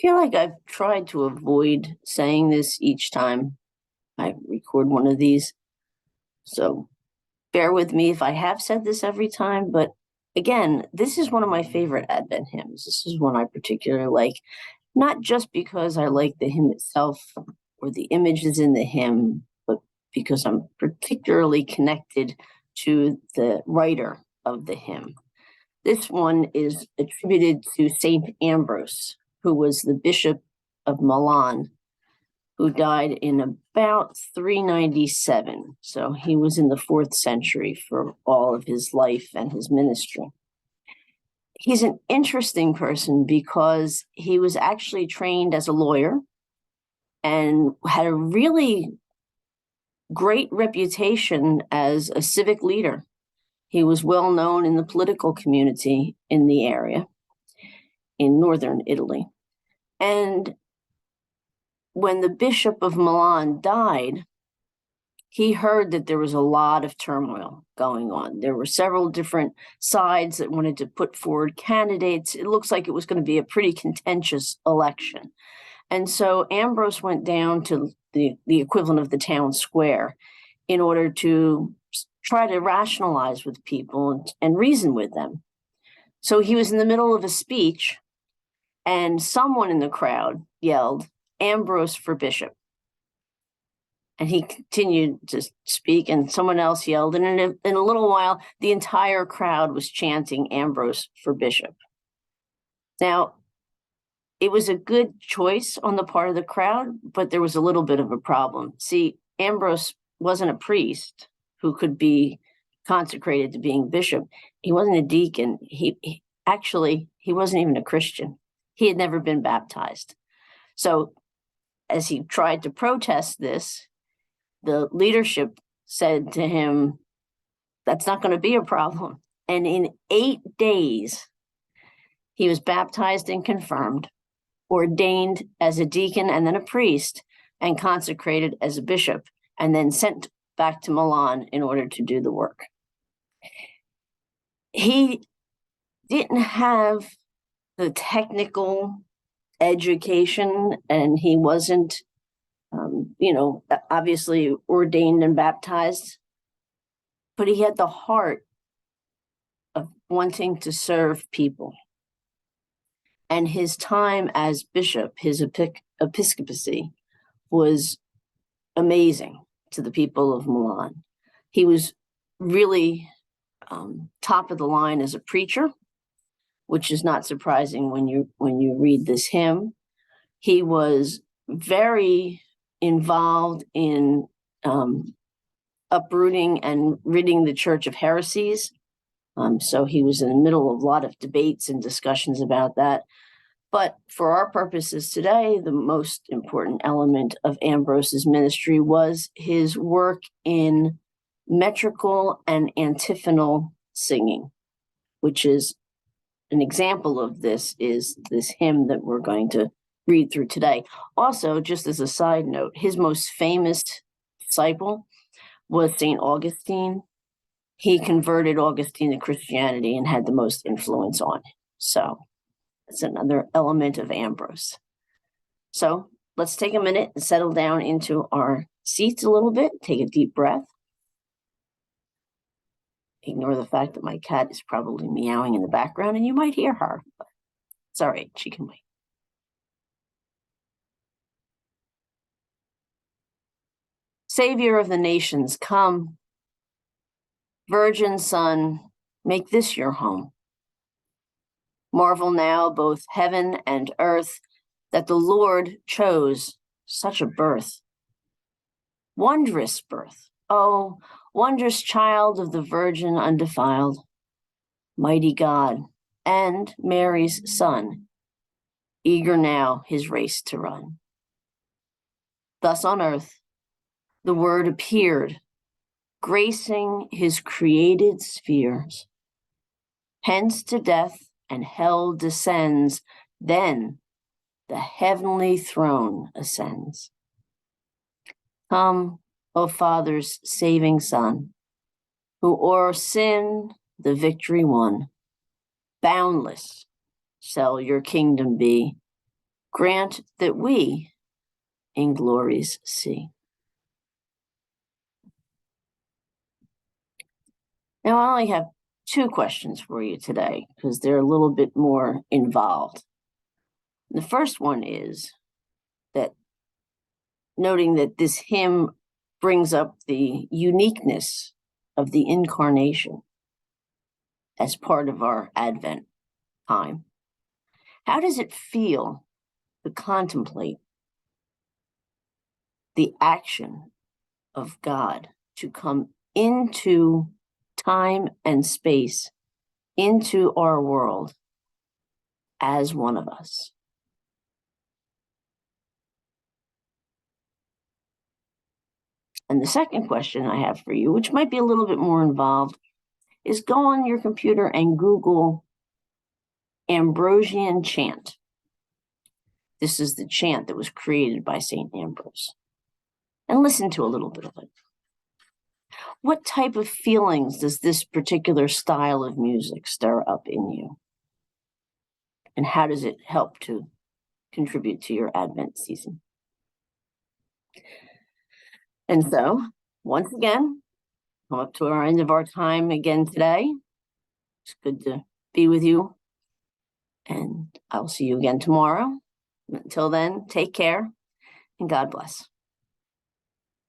Feel like I've tried to avoid saying this each time I record one of these. So bear with me if I have said this every time. But again, this is one of my favorite Advent hymns. This is one I particularly like, not just because I like the hymn itself or the images in the hymn, but because I'm particularly connected to the writer of the hymn. This one is attributed to Saint Ambrose, who was the bishop of Milan, who died in about 397. So he was in the 4th century for all of his life and his ministry. He's an interesting person because he was actually trained as a lawyer and had a really great reputation as a civic leader. He was well known in the political community in the area in northern Italy. And when the Bishop of Milan died, he heard that there was a lot of turmoil going on. There were several different sides that wanted to put forward candidates. It looks like it was going to be a pretty contentious election. And so Ambrose went down to the equivalent of the town square in order to try to rationalize with people and reason with them. So he was in the middle of a speech, and someone in the crowd yelled, "Ambrose for bishop." And he continued to speak, and someone else yelled, and in a little while, the entire crowd was chanting Ambrose for bishop. Now, it was a good choice on the part of the crowd, but there was a little bit of a problem. See, Ambrose wasn't a priest who could be consecrated to being bishop. He wasn't a deacon. He wasn't even a Christian. He had never been baptized. So as he tried to protest this, the leadership said to him, "That's not going to be a problem." And in 8 days, he was baptized and confirmed, ordained as a deacon and then a priest, and consecrated as a bishop, and then sent back to Milan in order to do the work. He didn't have the technical education, and he wasn't, obviously ordained and baptized, but he had the heart of wanting to serve people. And his time as bishop, his episcopacy, was amazing to the people of Milan. He was really top of the line as a preacher, which is not surprising when you read this hymn. He was very involved in uprooting and ridding the church of heresies. So he was in the middle of a lot of debates and discussions about that. But for our purposes today, the most important element of Ambrose's ministry was his work in metrical and antiphonal singing, which is an example of this is this hymn that we're going to read through today. Also, just as a side note, his most famous disciple was St. Augustine. He converted Augustine to Christianity and had the most influence on him. So that's another element of Ambrose. So let's take a minute and settle down into our seats a little bit. Take a deep breath. Ignore the fact that my cat is probably meowing in the background and you might hear her. But it's all right, she can wait. Savior of the nations, come. Virgin Son, make this your home. Marvel now, both heaven and earth, that the Lord chose such a birth. Wondrous birth, oh, wondrous child of the Virgin undefiled, mighty God, and Mary's Son, eager now his race to run. Thus on earth, the Word appeared, gracing his created spheres. Hence to death and hell descends, then the heavenly throne ascends. Come, O Father's saving Son, who o'er sin the victory won. Boundless shall your kingdom be, grant that we in glories see. Now, I only have 2 questions for you today because they're a little bit more involved. The first one is that noting that this hymn brings up the uniqueness of the incarnation as part of our Advent time. How does it feel to contemplate the action of God to come into time and space, into our world as one of us? And the second question I have for you, which might be a little bit more involved, is go on your computer and Google Ambrosian chant. This is the chant that was created by St. Ambrose. And listen to a little bit of it. What type of feelings does this particular style of music stir up in you? And how does it help to contribute to your Advent season? And so, once again, come up to our end of our time again today. It's good to be with you. And I'll see you again tomorrow. Until then, take care and God bless.